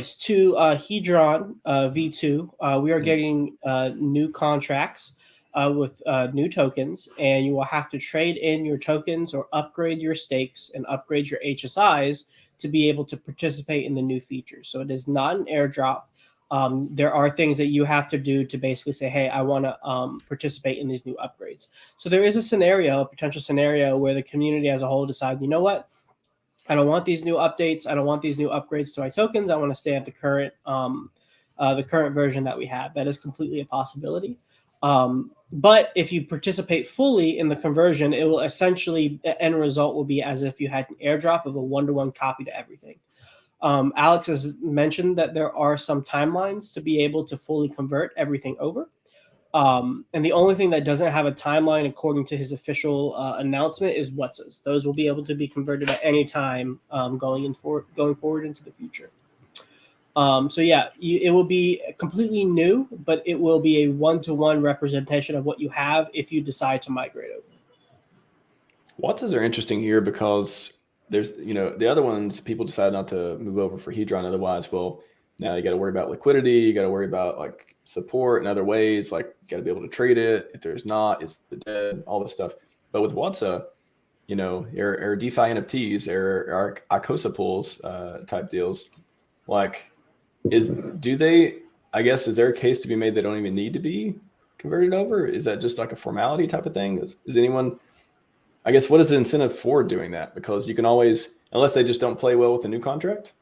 To Hedron V2, we are getting new contracts with new tokens, and you will have to trade in your tokens or upgrade your stakes and upgrade your HSIs to be able to participate in the new features. So it is not an airdrop. There are things that you have to do to basically say, hey, I want to participate in these new upgrades. So there is a potential scenario where the community as a whole decide, you know what? I don't want these new updates. I don't want these new upgrades to my tokens. I want to stay at the current version that we have. That is completely a possibility. But if you participate fully in the conversion, it will essentially, the end result will be as if you had an airdrop of a one-to-one copy to everything. Alex has mentioned that there are some timelines to be able to fully convert everything over. And the only thing that doesn't have a timeline, according to his official announcement, is WhatsAs. Those will be able to be converted at any time going forward into the future. So yeah, it will be completely new, but it will be a one-to-one representation of what you have if you decide to migrate over. WhatsAs are interesting here because there's, the other ones, people decide not to move over for Hedron. Otherwise, well, now you got to worry about liquidity. You got to worry about like support in other ways. Like you got to be able to trade it. If there's not, is it dead? All this stuff. But with WhatsApp, our DeFi NFTs, our ICOSA pools type deals, like is there a case to be made they don't even need to be converted over? Is that just like a formality type of thing? Is anyone, I guess, what is the incentive for doing that? Because you can always, unless they just don't play well with the new contract.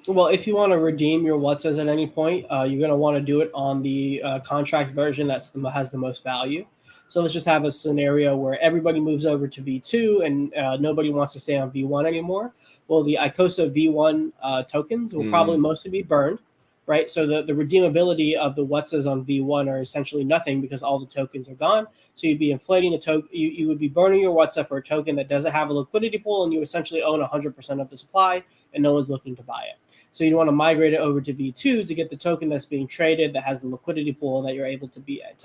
Well, if you want to redeem your WhatsAs at any point, you're going to want to do it on the contract version that has the most value. So let's just have a scenario where everybody moves over to V2 and nobody wants to stay on V1 anymore. Well, the ICOSA V1 tokens will probably mostly be burned, right? So the redeemability of the WhatsAs on V1 are essentially nothing because all the tokens are gone. So you'd be inflating a token. You would be burning your WhatsApp for a token that doesn't have a liquidity pool, and you essentially own 100% of the supply, and no one's looking to buy it. So you want to migrate it over to V2 to get the token that's being traded that has the liquidity pool that you're able to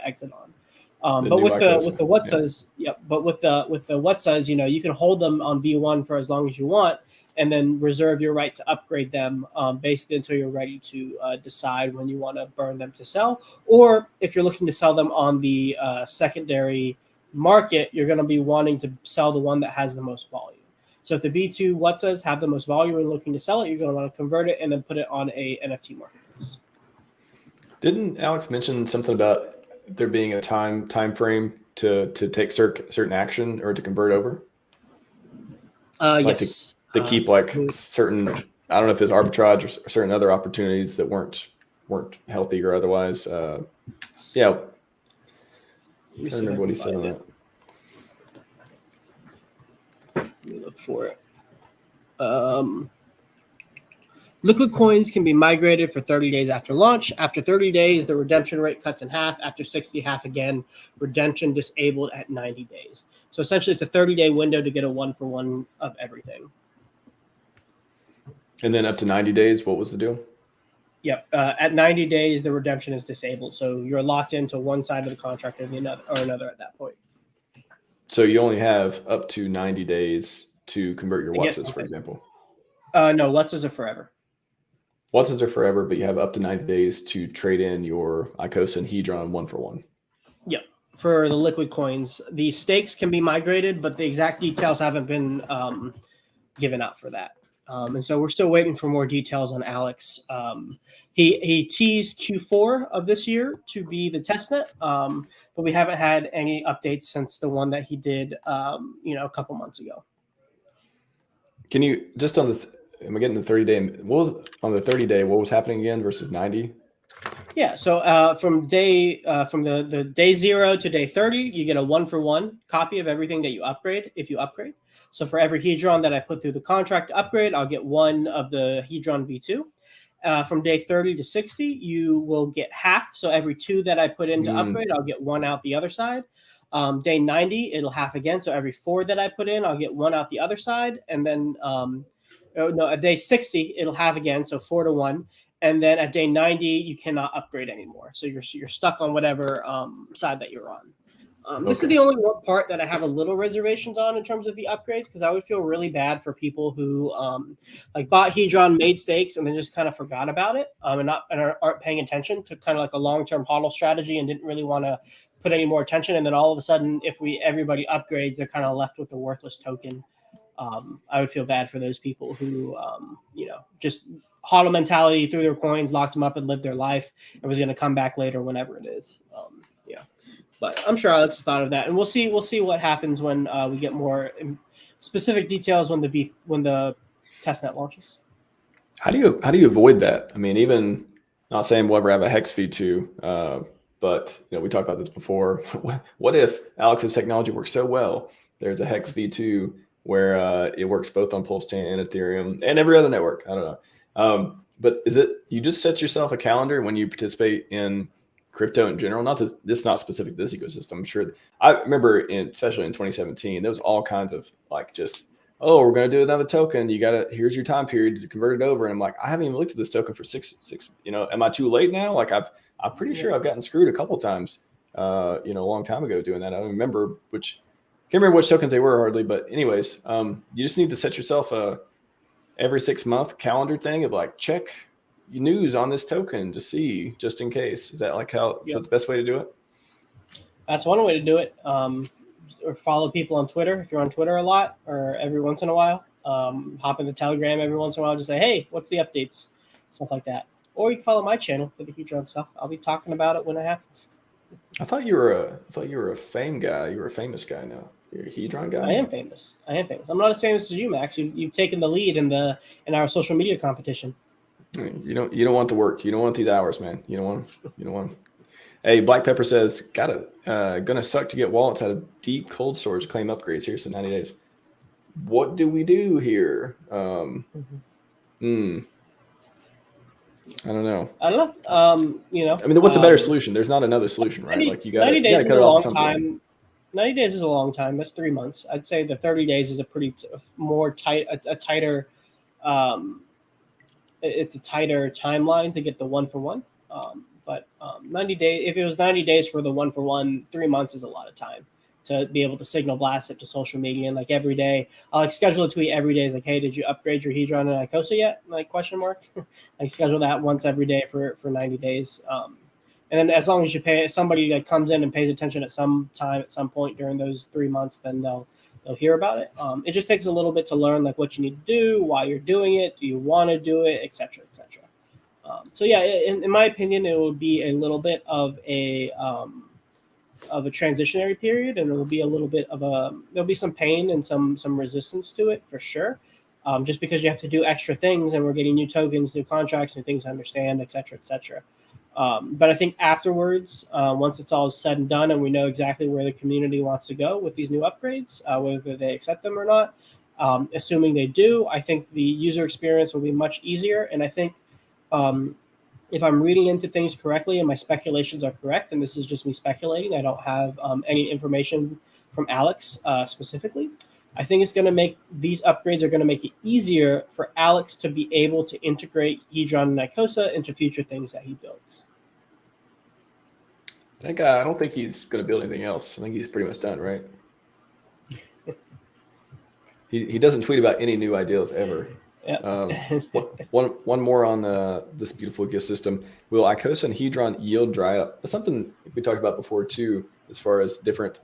exit on. But with the WhatsAs, But with the WhatsAs, you can hold them on V1 for as long as you want, and then reserve your right to upgrade them basically until you're ready to decide when you want to burn them to sell. Or if you're looking to sell them on the secondary market, you're going to be wanting to sell the one that has the most volume. So if the V2 WhatsAs have the most volume and looking to sell it, you're going to want to convert it and then put it on a NFT marketplace. Didn't Alex mention something about there being a time frame to take certain action or to convert over? Yes. To keep like certain, I don't know if it's arbitrage or certain other opportunities that weren't healthy or otherwise. Yeah. I don't remember what he said on that. Let me look for it. Liquid coins can be migrated for 30 days after launch. After 30 days, the redemption rate cuts in half. After 60, half again. Redemption disabled at 90 days. So essentially, it's a 30-day window to get a one-for-one of everything. And then up to 90 days, what was the deal? Yep. At 90 days, the redemption is disabled. So you're locked into one side of the contract or another at that point. So you only have up to 90 days to convert your WhatsAs, for example? No, WhatsAs are forever. WhatsAs are forever, but you have up to 90 days to trade in your ICOSA and Hedron one-for-one. Yep. For the liquid coins, the stakes can be migrated, but the exact details haven't been given out for that. And so we're still waiting for more details on Alex. He teased Q4 of this year to be the testnet, but we haven't had any updates since the one that he did, a couple months ago. Can you just on the? Am I getting the 30-day? What was on the 30-day? What was happening again versus 90? Yeah. So from the day 0 to day 30, you get a one-for-one copy of everything that you upgrade if you upgrade. So for every Hedron that I put through the contract upgrade, I'll get one of the Hedron V2. From day 30 to 60, you will get half. So every 2 that I put in to upgrade, I'll get 1 out the other side. Day 90, it'll half again. So every 4 that I put in, I'll get 1 out the other side. And then at day 60, it'll half again. So 4 to 1. And then at day 90, you cannot upgrade anymore. So you're stuck on whatever side that you're on. This is the only one part that I have a little reservations on in terms of the upgrades, because I would feel really bad for people who like bought Hedron, made stakes, and then just kind of forgot about it, and aren't paying attention to kind of like a long-term hodl strategy and didn't really want to put any more attention. And then all of a sudden, if everybody upgrades, they're kind of left with a worthless token. I would feel bad for those people who just hodl mentality, threw their coins, locked them up, and lived their life, and was going to come back later whenever it is. But I'm sure Alex thought of that, and we'll see what happens when we get more specific details when the testnet launches. How do you avoid that? I mean, even not saying we'll ever have a hex v2, but we talked about this before. What if Alex's technology works so well? There's a hex v2 where it works both on PulseChain and Ethereum and every other network. I don't know, but is it you just set yourself a calendar when you participate in crypto in general? This not specific to this ecosystem. I'm sure I remember especially in 2017, there was all kinds of like just, oh, we're going to do another token. Here's your time period to convert it over. And I'm like, I haven't even looked at this token for six, am I too late now? Like I'm pretty sure I've gotten screwed a couple times, a long time ago doing that. I don't remember can't remember which tokens they were hardly, but anyways, you just need to set yourself every 6 month calendar thing of like, check news on this token to see just in case. Is that is that the best way to do it? That's one way to do it. Or follow people on Twitter if you're on Twitter a lot, or every once in a while. Hop in the Telegram every once in a while, just say, hey, what's the updates? Stuff like that. Or you can follow my channel for the Hedron stuff. I'll be talking about it when it happens. I thought you were a fame guy. You were a famous guy now. You're a Hedron guy. I am famous. I'm not as famous as you, Max. You've taken the lead in our social media competition. You don't want the work. You don't want these hours, man. You don't want them. Hey, Black Pepper says, gonna suck to get wallets out of deep cold storage to claim upgrades. Here's the 90 days. What do we do here? I don't know. I mean, what's the better solution? There's not another solution, right? 90 days is a long time. 90 days is a long time. That's 3 months. I'd say the 30 days is a tighter. It's a tighter timeline to get the 1-for-1. But 90 days, if it was 90 days for the 1-for-1, 3 months is a lot of time to be able to signal blast it to social media. And like every day, I'll schedule a tweet every day. It's like, hey, did you upgrade your Hedron and Icosa yet? Question mark. Schedule that once every day for 90 days. And then as long as you pay somebody that comes in and pays attention at some time, at some point during those 3 months, then they'll hear about it. It just takes a little bit to learn what you need to do, why you're doing it, do you want to do it, et cetera, et cetera. So yeah, in my opinion, it will be a little bit of a transitionary period, and it will be a little bit of there'll be some pain and some resistance to it for sure. Just because you have to do extra things, and we're getting new tokens, new contracts, new things to understand, et cetera, et cetera. But I think afterwards, once it's all said and done, and we know exactly where the community wants to go with these new upgrades, whether they accept them or not, assuming they do, I think the user experience will be much easier. And I think if I'm reading into things correctly and my speculations are correct, and this is just me speculating, I don't have any information from Alex specifically, I think it's going to make these upgrades are going to make it easier for Alex to be able to integrate Hedron and Icosa into future things that he builds. That guy, I don't think he's going to build anything else. I think he's pretty much done, right? He doesn't tweet about any new ideas ever. Yeah. One more on this beautiful ecosystem. Will Icosa and Hedron yield dry up? That's something we talked about before too, as far as different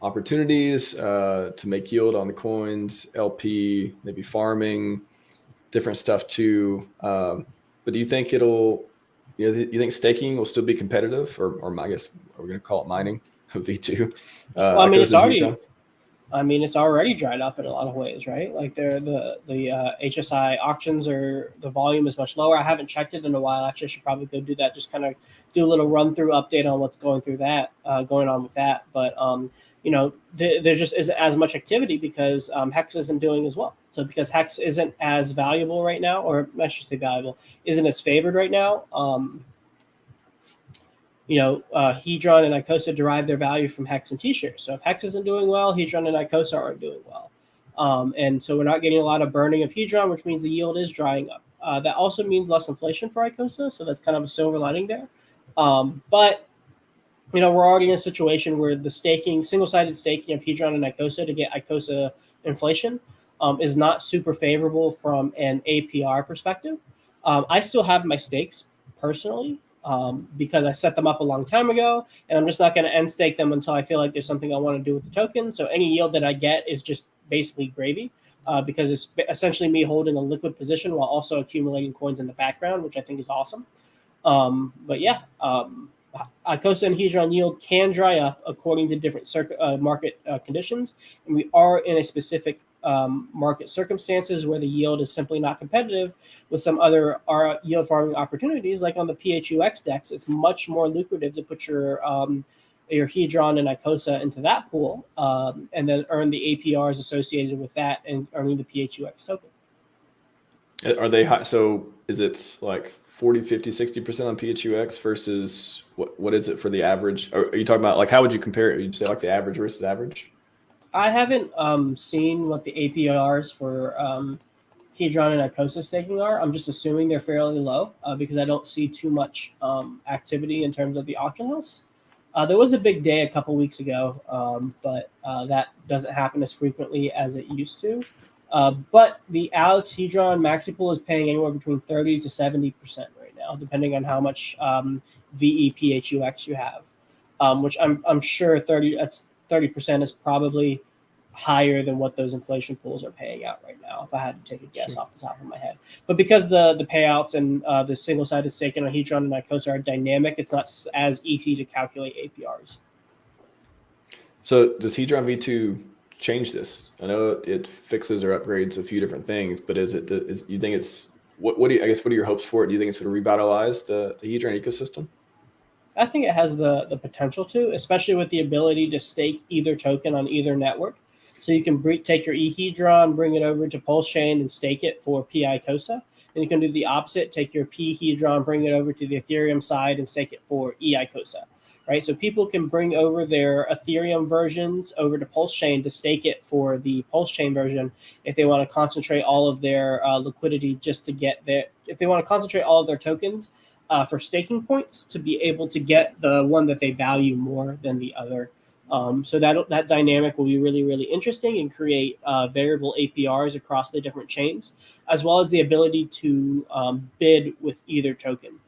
opportunities to make yield on the coins, LP, maybe farming, different stuff too. But do you think you think staking will still be competitive, or I guess are we going to call it mining, V2? Well, I mean, it's already dried up in a lot of ways, right? Like the HSI auctions the volume is much lower. I haven't checked it in a while. Actually, I should probably go do that. Just kind of do a little run through update on what's going on with that. But there just isn't as much activity because Hex isn't doing as well. So because Hex isn't as valuable right now, or I should say valuable, isn't as favored right now. Hedron and Icosa derive their value from Hex and T-shares. So if Hex isn't doing well, Hedron and Icosa aren't doing well. And so we're not getting a lot of burning of Hedron, which means the yield is drying up. That also means less inflation for Icosa. So that's kind of a silver lining there. But we're already in a situation where the single-sided staking of Hedron and Icosa to get Icosa inflation is not super favorable from an APR perspective. I still have my stakes personally because I set them up a long time ago, and I'm just not going to end stake them until I feel like there's something I want to do with the token. So any yield that I get is just basically gravy because it's essentially me holding a liquid position while also accumulating coins in the background, which I think is awesome. But yeah, Icosa and Hedron yield can dry up according to different market conditions, and we are in a specific market circumstances where the yield is simply not competitive with some other yield farming opportunities. Like on the PHUX DEX, it's much more lucrative to put your Hedron and Icosa into that pool and then earn the APRs associated with that and earning the PHUX token. Are they high? So is it like 40, 50, 60% on PHUX versus what is it for the average? Or are you talking about like, how would you compare it? Would you say like the average versus average? I haven't seen what the APRs for Hedron and Icosa staking are. I'm just assuming they're fairly low because I don't see too much activity in terms of the auction house. There was a big day a couple weeks ago, but that doesn't happen as frequently as it used to. But the Alex Hedron Maxi pool is paying anywhere between 30 to 70% right now, depending on how much VEPHUX you have, which I'm sure 30% is probably higher than what those inflation pools are paying out right now, if I had to take a guess off the top of my head. But because the payouts and the single-sided staking on Hedron and Icosa are dynamic, it's not as easy to calculate APRs. So does Hedron V2 change this? I know it fixes or upgrades a few different things, but you think it's what do you, I guess, what are your hopes for it? Do you think it's going to revitalize the Hedron ecosystem? I think it has the potential to, especially with the ability to stake either token on either network. So you can take your eHedron, bring it over to PulseChain and stake it for PICOSA. And you can do the opposite, take your PHedron, bring it over to the Ethereum side and stake it for EICOSA. Right? So people can bring over their Ethereum versions over to PulseChain to stake it for the PulseChain version if they want to concentrate all of their liquidity just to get if they want to concentrate all of their tokens for staking points to be able to get the one that they value more than the other. So that dynamic will be really, really interesting and create variable APRs across the different chains, as well as the ability to bid with either token.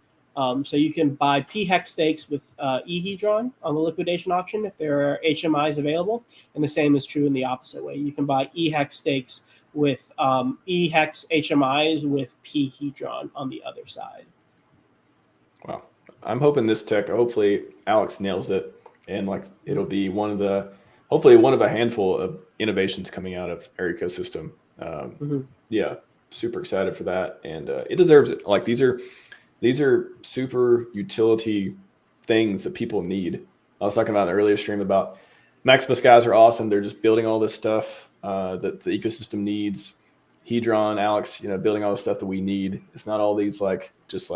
So you can buy PHEX stakes with eHedron on the liquidation auction if there are HMIs available, and the same is true in the opposite way. You can buy EHEX stakes with EHEX HMIs with PHedron on the other side. Wow. I'm hoping this tech, hopefully Alex nails it, and like it'll be hopefully one of a handful of innovations coming out of our ecosystem. Yeah, super excited for that, and it deserves it. Like these are super utility things that people need. I was talking about in the earlier stream about Maximus guys are awesome. They're just building all this stuff that the ecosystem needs. Hedron, Alex, building all the stuff that we need. It's not all these just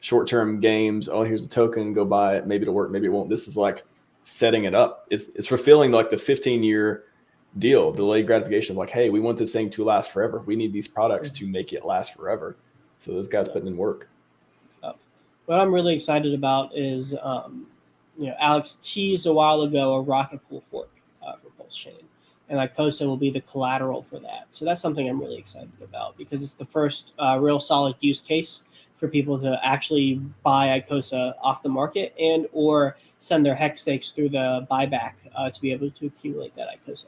short-term games. Oh, here's a token, go buy it. Maybe it'll work, maybe it won't. This is like setting it up. It's fulfilling like the 15-year deal, delayed gratification of like, hey, we want this thing to last forever. We need these products to make it last forever. So those guys putting in work. What I'm really excited about is, Alex teased a while ago a rocket pool fork for PulseChain, and Icosa will be the collateral for that. So that's something I'm really excited about because it's the first real solid use case for people to actually buy Icosa off the market and or send their hex stakes through the buyback to be able to accumulate that Icosa.